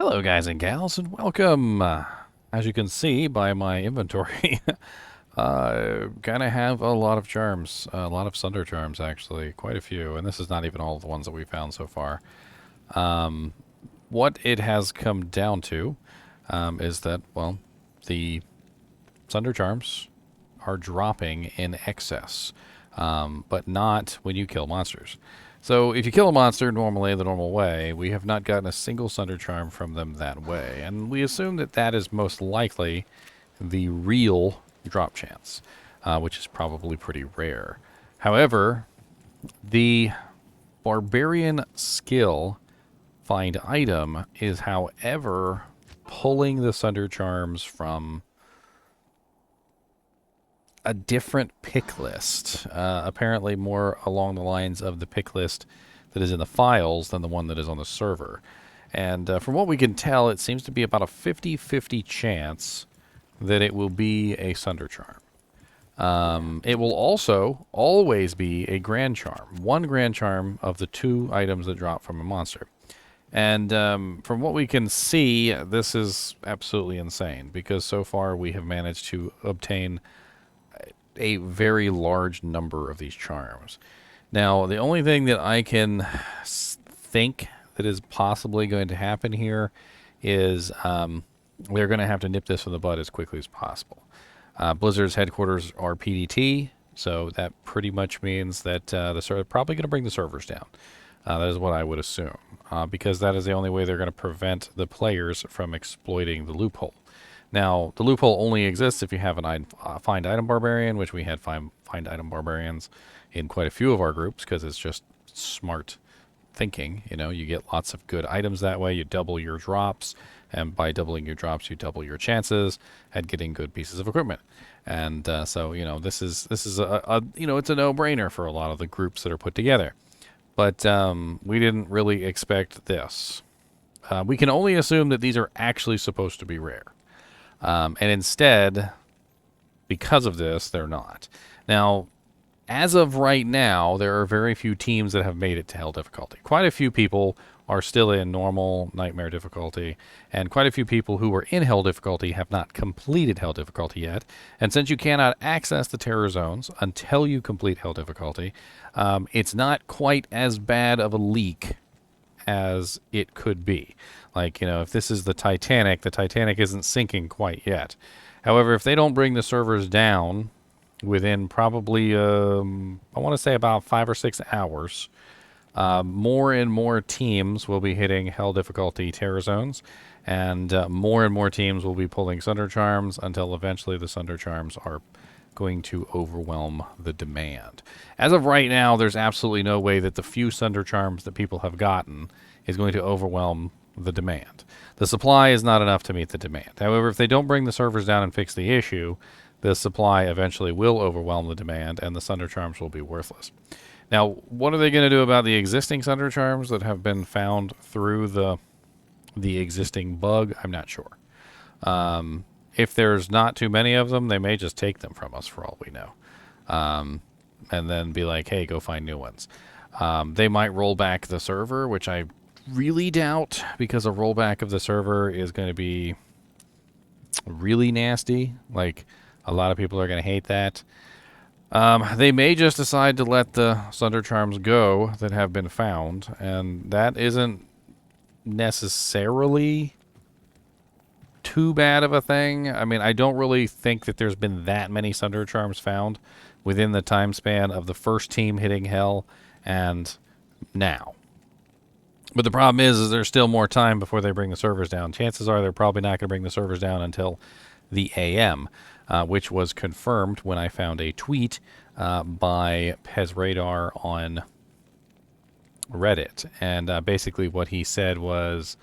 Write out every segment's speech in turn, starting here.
Hello guys and gals and welcome. As you can see by my inventory, gonna have a lot of charms, a lot of Sunder charms actually, quite a few, and this is not even all of the ones that we found so far. What it has come down to is that, well, the Sunder charms are dropping in excess, but not when you kill monsters. So if you kill a monster normally the normal way, we have not gotten a single Sunder Charm from them that way. And we assume that that is most likely the real drop chance, which is probably pretty rare. However, the Barbarian skill find item is, however, pulling the Sunder Charms from a different pick list, apparently more along the lines of the pick list that is in the files than the one that is on the server. And from what we can tell, it seems to be about a 50-50 chance that it will be a Sunder Charm. It will also always be a Grand Charm, one Grand Charm of the two items that drop from a monster. And from what we can see, this is absolutely insane, because so far we have managed to obtain a very large number of these charms. Now, the only thing that I can think that is possibly going to happen here is they're going to have to nip this from the bud as quickly as possible. Blizzard's headquarters are PDT, so that pretty much means that they're probably going to bring the servers down. That is what I would assume, because that is the only way they're going to prevent the players from exploiting the loophole. Now, the loophole only exists if you have an find item barbarian, which we had find item barbarians in quite a few of our groups, because it's just smart thinking. You know, you get lots of good items that way. You double your drops, and by doubling your drops, you double your chances at getting good pieces of equipment. And so, you know, this is a you know, it's a no-brainer for a lot of the groups that are put together. But we didn't really expect this. We can only assume that these are actually supposed to be rare. And instead, because of this, they're not. Now, as of right now, there are very few teams that have made it to Hell difficulty. Quite a few people are still in normal Nightmare difficulty, and quite a few people who were in Hell difficulty have not completed Hell difficulty yet. And since you cannot access the terror zones until you complete Hell difficulty, it's not quite as bad of a leak as it could be. Like, you know, if this is the Titanic isn't sinking quite yet. However, if they don't bring the servers down within probably, I want to say about 5 or 6 hours, more and more teams will be hitting Hell difficulty terror zones, and more teams will be pulling Sunder Charms until eventually the Sunder Charms are going to overwhelm the demand. As of right now, there's absolutely no way that the few Sunder Charms that people have gotten is going to overwhelm the demand. The supply is not enough to meet the demand. However, if they don't bring the servers down and fix the issue, the supply eventually will overwhelm the demand, and the Sunder Charms will be worthless. Now, what are they going to do about the existing Sunder Charms that have been found through the existing bug? I'm not sure. If there's not too many of them, they may just take them from us for all we know. And then be like, hey, go find new ones. They might roll back the server, which I really doubt, because a rollback of the server is going to be really nasty. Like, a lot of people are going to hate that. They may just decide to let the Sunder Charms go that have been found, and that isn't necessarily too bad of a thing. I mean, I don't really think that there's been that many Sunder Charms found within the time span of the first team hitting Hell and now. But the problem is there's still more time before they bring the servers down. Chances are they're probably not going to bring the servers down until the AM, which was confirmed when I found a tweet by Pez Radar on Reddit. And basically what he said was,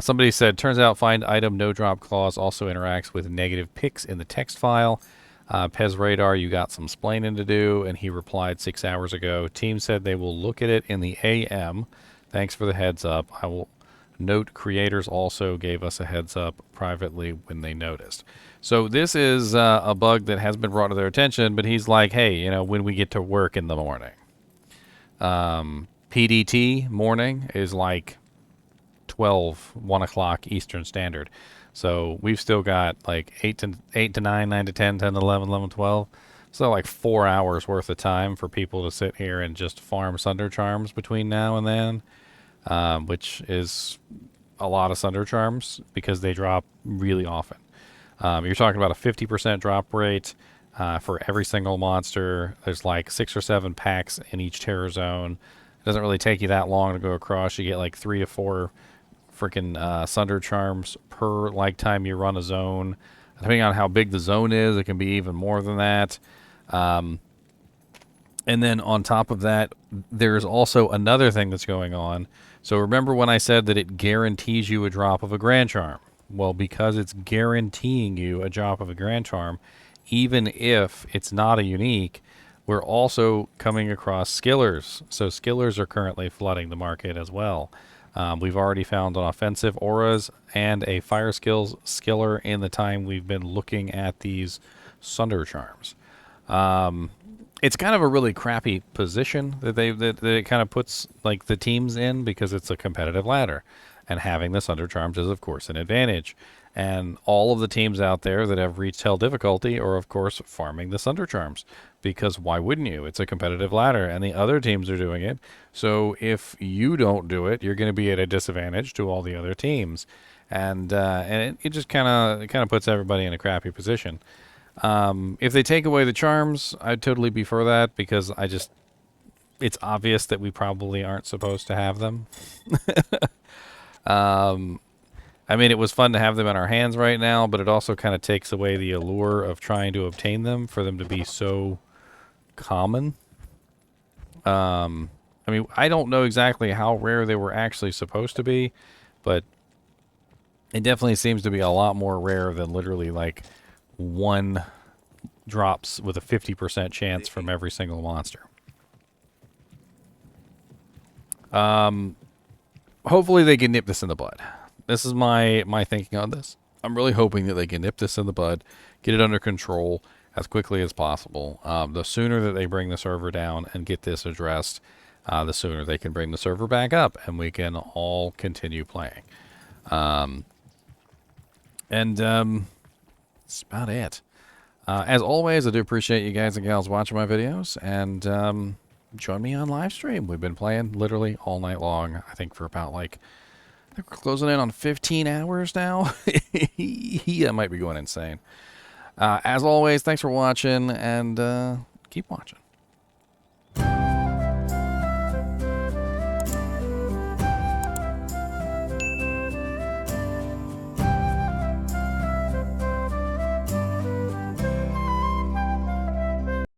somebody said, turns out find item no drop clause also interacts with negative pics in the text file. Pez Radar, you got some splaining to do. And he replied 6 hours ago, team said they will look at it in the AM. Thanks for the heads up. I will note creators also gave us a heads up privately when they noticed. So this is a bug that has been brought to their attention, but he's like, hey, you know, when we get to work in the morning. PDT morning is like 1 o'clock Eastern Standard. So we've still got like 8 to 9, 9 to 10, 10 to 11, 11 to 12. So like 4 hours worth of time for people to sit here and just farm Sunder Charms between now and then, which is a lot of Sunder Charms because they drop really often. You're talking about a 50% drop rate for every single monster. There's like 6 or 7 packs in each terror zone. It doesn't really take you that long to go across. You get like 3 to 4 freaking Sunder Charms per like time you run a zone. Depending on how big the zone is, it can be even more than that. And then on top of that, there's also another thing that's going on. So remember when I said that it guarantees you a drop of a Grand Charm? Well, because it's guaranteeing you a drop of a Grand Charm, even if it's not a unique, we're also coming across skillers. So skillers are currently flooding the market as well. We've already found an offensive auras and a fire skills skiller in the time we've been looking at these Sunder Charms. It's kind of a really crappy position that it kind of puts like the teams in because it's a competitive ladder, and having the Sunder Charms is of course an advantage. And all of the teams out there that have reached hell difficulty are of course farming the Sunder Charms, because why wouldn't you? It's a competitive ladder and the other teams are doing it. So if you don't do it, you're going to be at a disadvantage to all the other teams. And it just kind of puts everybody in a crappy position. If they take away the charms, I'd totally be for that, because it's obvious that we probably aren't supposed to have them. I mean, it was fun to have them in our hands right now, but it also kind of takes away the allure of trying to obtain them for them to be so common. I mean, I don't know exactly how rare they were actually supposed to be, but it definitely seems to be a lot more rare than literally like 1 drops with a 50% chance from every single monster. Hopefully they can nip this in the bud. This is my thinking on this. I'm really hoping that they can nip this in the bud, get it under control as quickly as possible. The sooner that they bring the server down and get this addressed, the sooner they can bring the server back up and we can all continue playing. That's about it. As always, I do appreciate you guys and gals watching my videos, and join me on live stream. We've been playing literally all night long, I think for about like, I think we're closing in on 15 hours now. I might be going insane. As always, thanks for watching, and keep watching.